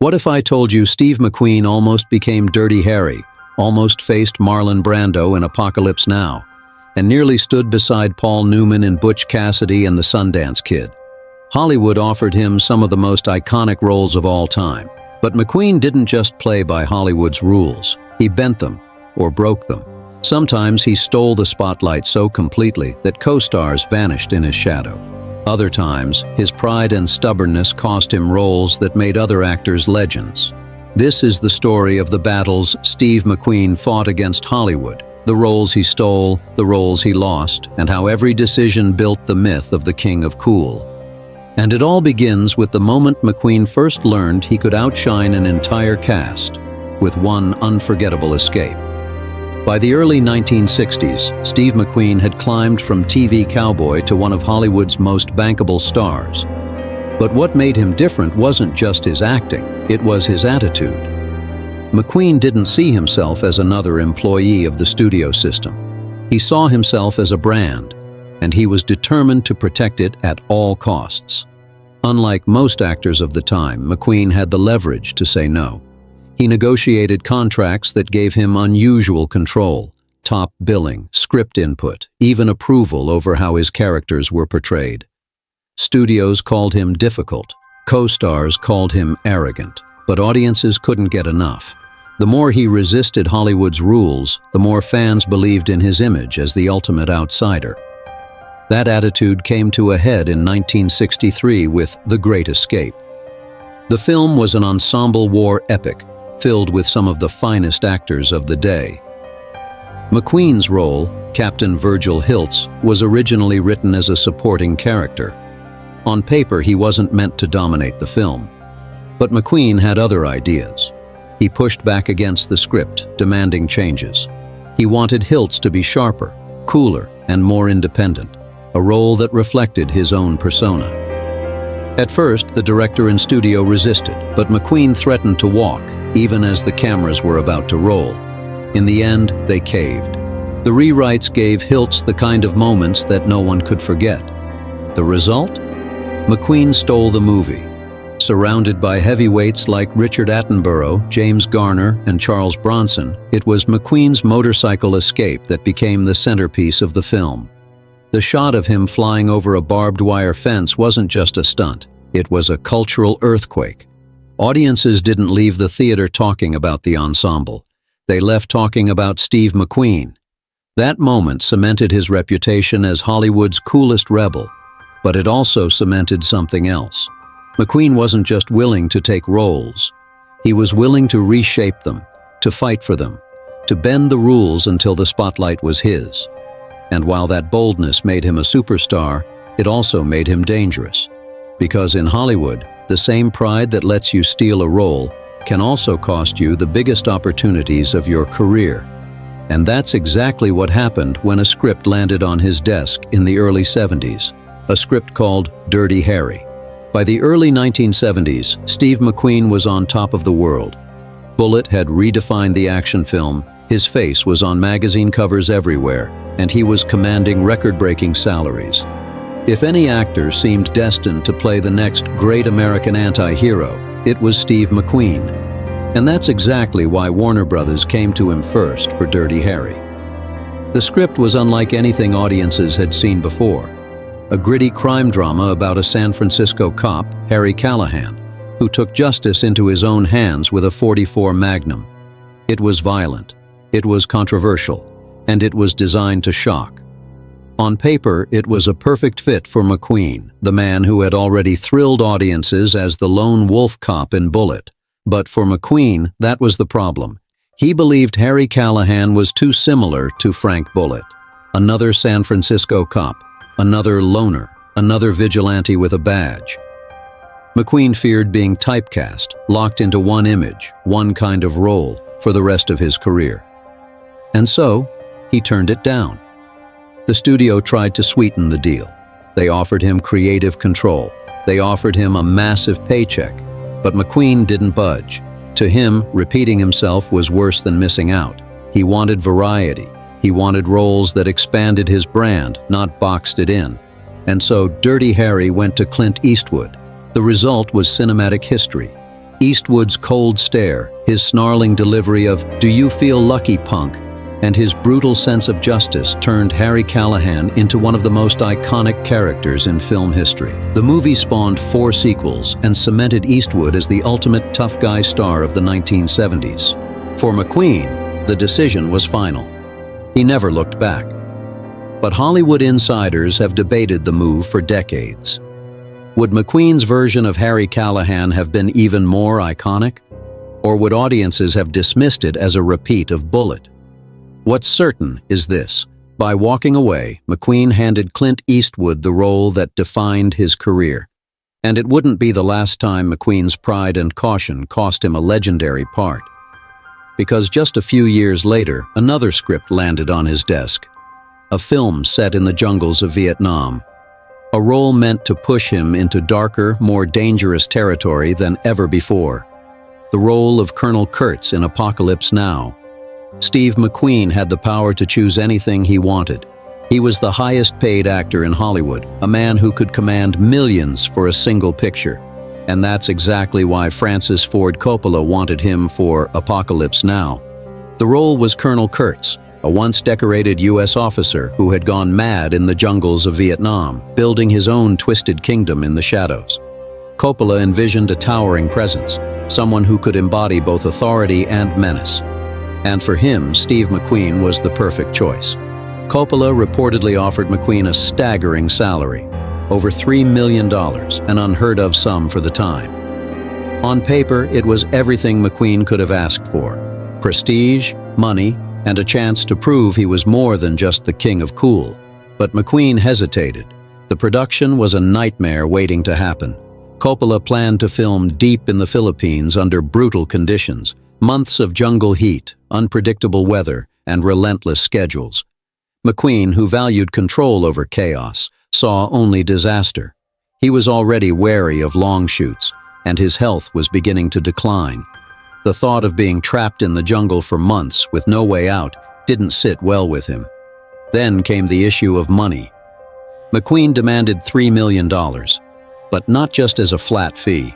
What if I told you Steve McQueen almost became Dirty Harry, almost faced Marlon Brando in Apocalypse Now, and nearly stood beside Paul Newman in Butch Cassidy and the Sundance Kid? Hollywood offered him some of the most iconic roles of all time. But McQueen didn't just play by Hollywood's rules. He bent them, or broke them. Sometimes he stole the spotlight so completely that co-stars vanished in his shadow. Other times, his pride and stubbornness cost him roles that made other actors legends. This is the story of the battles Steve McQueen fought against Hollywood, the roles he stole, the roles he lost, and how every decision built the myth of the King of Cool. And it all begins with the moment McQueen first learned he could outshine an entire cast, with one unforgettable escape. By the early 1960s, Steve McQueen had climbed from TV cowboy to one of Hollywood's most bankable stars. But what made him different wasn't just his acting, it was his attitude. McQueen didn't see himself as another employee of the studio system. He saw himself as a brand, and he was determined to protect it at all costs. Unlike most actors of the time, McQueen had the leverage to say no. He negotiated contracts that gave him unusual control, top billing, script input, even approval over how his characters were portrayed. Studios called him difficult, co-stars called him arrogant, but audiences couldn't get enough. The more he resisted Hollywood's rules, the more fans believed in his image as the ultimate outsider. That attitude came to a head in 1963 with The Great Escape. The film was an ensemble war epic, filled with some of the finest actors of the day. McQueen's role, Captain Virgil Hiltz, was originally written as a supporting character. On paper, he wasn't meant to dominate the film. But McQueen had other ideas. He pushed back against the script, demanding changes. He wanted Hiltz to be sharper, cooler, and more independent, a role that reflected his own persona. At first, the director and studio resisted, but McQueen threatened to walk, even as the cameras were about to roll. In the end, they caved. The rewrites gave Hiltz the kind of moments that no one could forget. The result? McQueen stole the movie. Surrounded by heavyweights like Richard Attenborough, James Garner, and Charles Bronson, it was McQueen's motorcycle escape that became the centerpiece of the film. The shot of him flying over a barbed wire fence wasn't just a stunt, it was a cultural earthquake. Audiences didn't leave the theater talking about the ensemble. They left talking about Steve McQueen. That moment cemented his reputation as Hollywood's coolest rebel, but it also cemented something else. McQueen wasn't just willing to take roles. He was willing to reshape them, to fight for them, to bend the rules until the spotlight was his. And while that boldness made him a superstar, it also made him dangerous. Because in Hollywood, the same pride that lets you steal a role can also cost you the biggest opportunities of your career. And that's exactly what happened when a script landed on his desk in the early 70s, a script called Dirty Harry. By the early 1970s, Steve McQueen was on top of the world. Bullitt had redefined the action film, his face was on magazine covers everywhere, and he was commanding record-breaking salaries. If any actor seemed destined to play the next great American anti-hero, it was Steve McQueen. And that's exactly why Warner Brothers came to him first for Dirty Harry. The script was unlike anything audiences had seen before. A gritty crime drama about a San Francisco cop, Harry Callahan, who took justice into his own hands with a .44 Magnum. It was violent, it was controversial, and it was designed to shock. On paper, it was a perfect fit for McQueen, the man who had already thrilled audiences as the lone wolf cop in Bullitt. But for McQueen, that was the problem. He believed Harry Callahan was too similar to Frank Bullitt. Another San Francisco cop, another loner, another vigilante with a badge. McQueen feared being typecast, locked into one image, one kind of role, for the rest of his career. And so, he turned it down. The studio tried to sweeten the deal. They offered him creative control. They offered him a massive paycheck. But McQueen didn't budge. To him, repeating himself was worse than missing out. He wanted variety. He wanted roles that expanded his brand, not boxed it in. And so Dirty Harry went to Clint Eastwood. The result was cinematic history. Eastwood's cold stare, his snarling delivery of "Do you feel lucky, punk?" and his brutal sense of justice turned Harry Callahan into one of the most iconic characters in film history. The movie spawned 4 sequels and cemented Eastwood as the ultimate tough guy star of the 1970s. For McQueen, the decision was final. He never looked back. But Hollywood insiders have debated the move for decades. Would McQueen's version of Harry Callahan have been even more iconic? Or would audiences have dismissed it as a repeat of Bullitt? What's certain is this: by walking away, McQueen handed Clint Eastwood the role that defined his career. And it wouldn't be the last time McQueen's pride and caution cost him a legendary part. Because just a few years later, another script landed on his desk. A film set in the jungles of Vietnam. A role meant to push him into darker, more dangerous territory than ever before. The role of Colonel Kurtz in Apocalypse Now. Steve McQueen had the power to choose anything he wanted. He was the highest-paid actor in Hollywood, a man who could command millions for a single picture. And that's exactly why Francis Ford Coppola wanted him for Apocalypse Now. The role was Colonel Kurtz, a once-decorated U.S. officer who had gone mad in the jungles of Vietnam, building his own twisted kingdom in the shadows. Coppola envisioned a towering presence, someone who could embody both authority and menace. And for him, Steve McQueen was the perfect choice. Coppola reportedly offered McQueen a staggering salary, over $3 million, an unheard-of sum for the time. On paper, it was everything McQueen could have asked for: prestige, money, and a chance to prove he was more than just the king of cool. But McQueen hesitated. The production was a nightmare waiting to happen. Coppola planned to film deep in the Philippines under brutal conditions, months of jungle heat, unpredictable weather, and relentless schedules. McQueen, who valued control over chaos, saw only disaster. He was already wary of long shoots, and his health was beginning to decline. The thought of being trapped in the jungle for months with no way out didn't sit well with him. Then came the issue of money. McQueen demanded $3 million, but not just as a flat fee.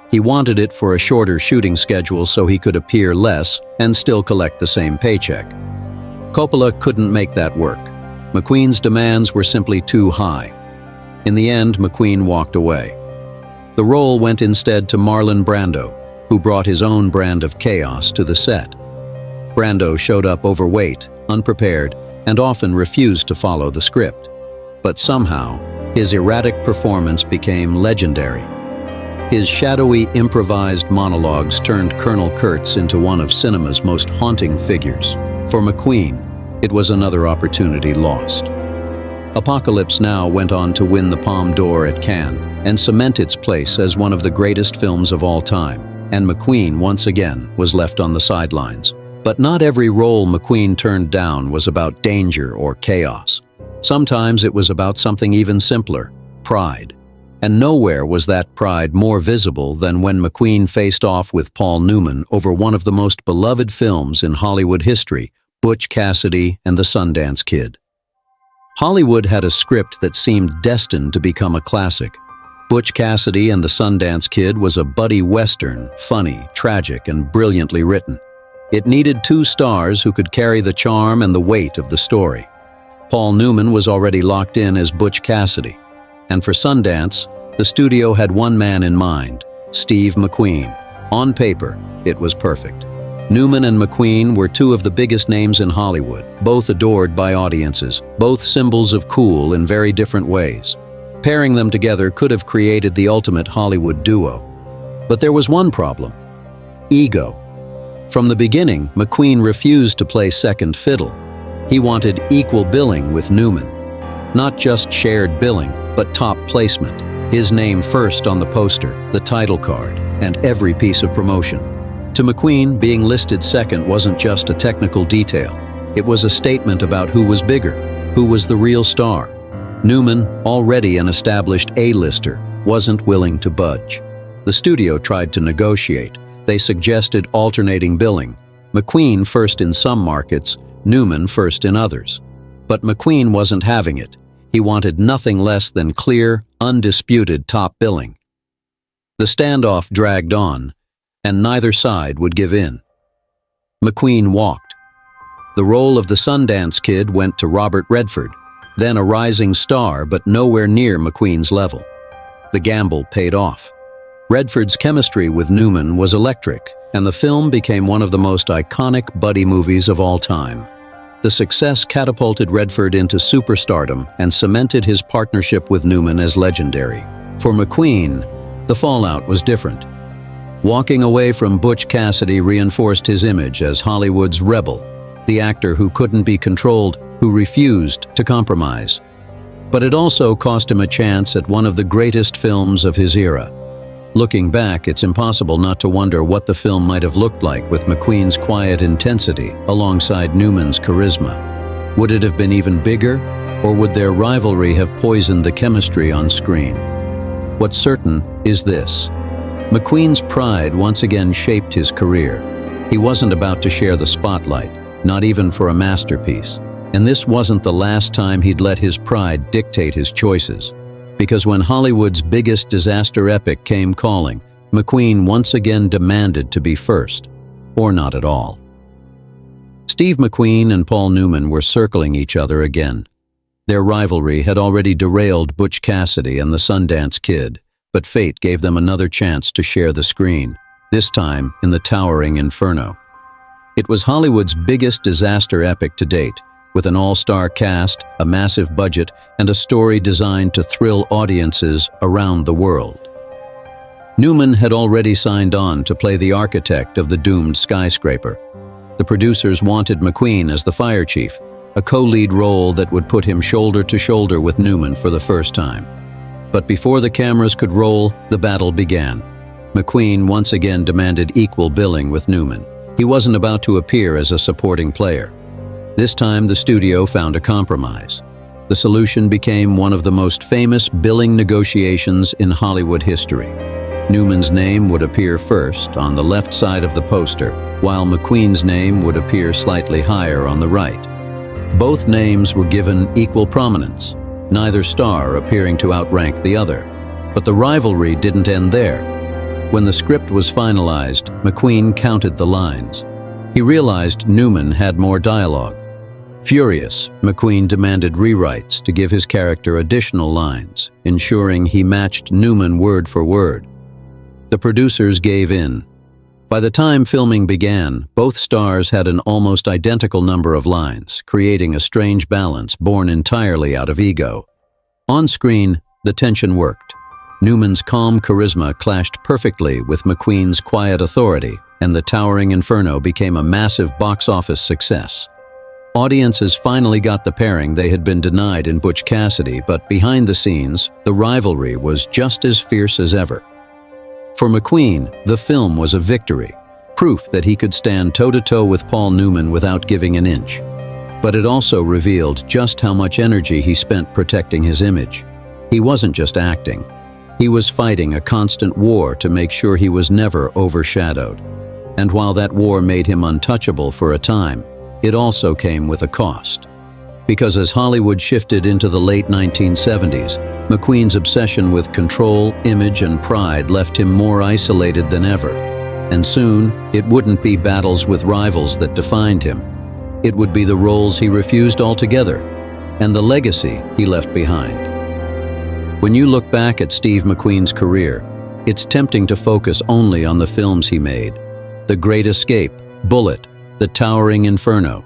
He wanted it for a shorter shooting schedule so he could appear less and still collect the same paycheck. Coppola couldn't make that work. McQueen's demands were simply too high. In the end, McQueen walked away. The role went instead to Marlon Brando, who brought his own brand of chaos to the set. Brando showed up overweight, unprepared, and often refused to follow the script. But somehow, his erratic performance became legendary. His shadowy, improvised monologues turned Colonel Kurtz into one of cinema's most haunting figures. For McQueen, it was another opportunity lost. Apocalypse Now went on to win the Palme d'Or at Cannes and cement its place as one of the greatest films of all time. And McQueen, once again, was left on the sidelines. But not every role McQueen turned down was about danger or chaos. Sometimes it was about something even simpler: pride. And nowhere was that pride more visible than when McQueen faced off with Paul Newman over one of the most beloved films in Hollywood history, Butch Cassidy and the Sundance Kid. Hollywood had a script that seemed destined to become a classic. Butch Cassidy and the Sundance Kid was a buddy western, funny, tragic, and brilliantly written. It needed 2 stars who could carry the charm and the weight of the story. Paul Newman was already locked in as Butch Cassidy. And for Sundance, the studio had one man in mind: Steve McQueen. On paper, it was perfect. Newman and McQueen were 2 of the biggest names in Hollywood, both adored by audiences, both symbols of cool in very different ways. Pairing them together could have created the ultimate Hollywood duo. But there was one problem: ego. From the beginning, McQueen refused to play second fiddle. He wanted equal billing with Newman. Not just shared billing, but top placement. His name first on the poster, the title card, and every piece of promotion. To McQueen, being listed second wasn't just a technical detail. It was a statement about who was bigger, who was the real star. Newman, already an established A-lister, wasn't willing to budge. The studio tried to negotiate. They suggested alternating billing. McQueen first in some markets, Newman first in others. But McQueen wasn't having it. He wanted nothing less than clear, undisputed top billing. The standoff dragged on. and neither side would give in. McQueen walked. The role of the Sundance Kid went to Robert Redford, then a rising star but nowhere near McQueen's level. The gamble paid off. Redford's chemistry with Newman was electric, and the film became one of the most iconic buddy movies of all time. The success catapulted Redford into superstardom and cemented his partnership with Newman as legendary. For McQueen, the fallout was different. Walking away from Butch Cassidy reinforced his image as Hollywood's rebel, the actor who couldn't be controlled, who refused to compromise. But it also cost him a chance at one of the greatest films of his era. Looking back, it's impossible not to wonder what the film might have looked like with McQueen's quiet intensity alongside Newman's charisma. Would it have been even bigger, or would their rivalry have poisoned the chemistry on screen? What's certain is this: McQueen's pride once again shaped his career. He wasn't about to share the spotlight, not even for a masterpiece. And this wasn't the last time he'd let his pride dictate his choices. Because when Hollywood's biggest disaster epic came calling, McQueen once again demanded to be first, or not at all. Steve McQueen and Paul Newman were circling each other again. Their rivalry had already derailed Butch Cassidy and the Sundance Kid, but fate gave them another chance to share the screen, this time in the towering Inferno. It was Hollywood's biggest disaster epic to date, with an all-star cast, a massive budget, and a story designed to thrill audiences around the world. Newman had already signed on to play the architect of the doomed skyscraper. The producers wanted McQueen as the fire chief, a co-lead role that would put him shoulder to shoulder with Newman for the first time. But before the cameras could roll, the battle began. McQueen once again demanded equal billing with Newman. He wasn't about to appear as a supporting player. This time, the studio found a compromise. The solution became one of the most famous billing negotiations in Hollywood history. Newman's name would appear first on the left side of the poster, while McQueen's name would appear slightly higher on the right. Both names were given equal prominence, neither star appearing to outrank the other. But the rivalry didn't end there. When the script was finalized, McQueen counted the lines. He realized Newman had more dialogue. Furious, McQueen demanded rewrites to give his character additional lines, ensuring he matched Newman word for word. The producers gave in. By the time filming began, both stars had an almost identical number of lines, creating a strange balance born entirely out of ego. On screen, the tension worked. Newman's calm charisma clashed perfectly with McQueen's quiet authority, and the towering Inferno became a massive box office success. Audiences finally got the pairing they had been denied in Butch Cassidy, but behind the scenes, the rivalry was just as fierce as ever. For McQueen, the film was a victory, proof that he could stand toe-to-toe with Paul Newman without giving an inch. But it also revealed just how much energy he spent protecting his image. He wasn't just acting. He was fighting a constant war to make sure he was never overshadowed. And while that war made him untouchable for a time, it also came with a cost. Because as Hollywood shifted into the late 1970s, McQueen's obsession with control, image, and pride left him more isolated than ever. And soon, it wouldn't be battles with rivals that defined him. It would be the roles he refused altogether, and the legacy he left behind. When you look back at Steve McQueen's career, it's tempting to focus only on the films he made: The Great Escape, Bullet, The Towering Inferno.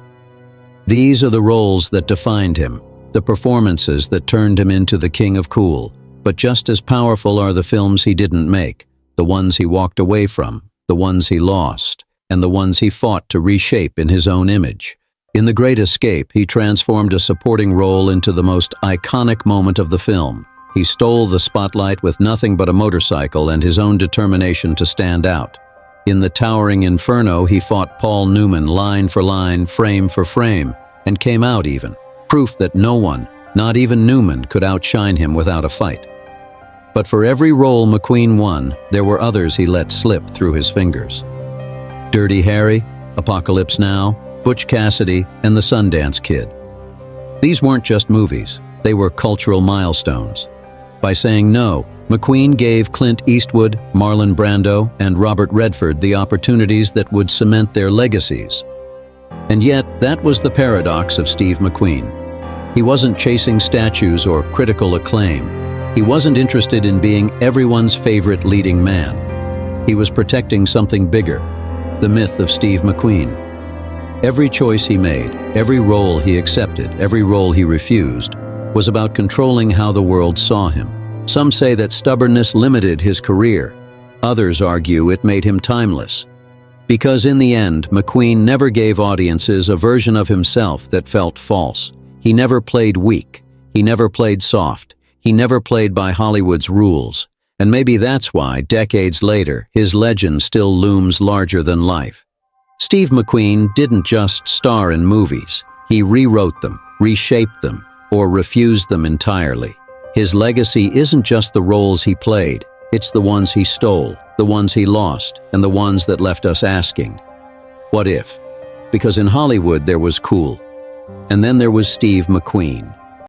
These are the roles that defined him, the performances that turned him into the king of cool. But just as powerful are the films he didn't make, the ones he walked away from, the ones he lost, and the ones he fought to reshape in his own image. In The Great Escape, he transformed a supporting role into the most iconic moment of the film. He stole the spotlight with nothing but a motorcycle and his own determination to stand out. In The Towering Inferno, he fought Paul Newman line for line, frame for frame, and came out even. Proof that no one, not even Newman, could outshine him without a fight. But for every role McQueen won, there were others he let slip through his fingers. Dirty Harry, Apocalypse Now, Butch Cassidy, and The Sundance Kid. These weren't just movies, they were cultural milestones. By saying no, McQueen gave Clint Eastwood, Marlon Brando, and Robert Redford the opportunities that would cement their legacies. And yet, that was the paradox of Steve McQueen. He wasn't chasing statues or critical acclaim. He wasn't interested in being everyone's favorite leading man. He was protecting something bigger, the myth of Steve McQueen. Every choice he made, every role he accepted, every role he refused, was about controlling how the world saw him. Some say that stubbornness limited his career. Others argue it made him timeless. Because in the end, McQueen never gave audiences a version of himself that felt false. He never played weak. He never played soft. He never played by Hollywood's rules. And maybe that's why, decades later, his legend still looms larger than life. Steve McQueen didn't just star in movies. He rewrote them, reshaped them, or refused them entirely. His legacy isn't just the roles he played, it's the ones he stole, the ones he lost, and the ones that left us asking, what if? Because in Hollywood there was cool, and then there was Steve McQueen.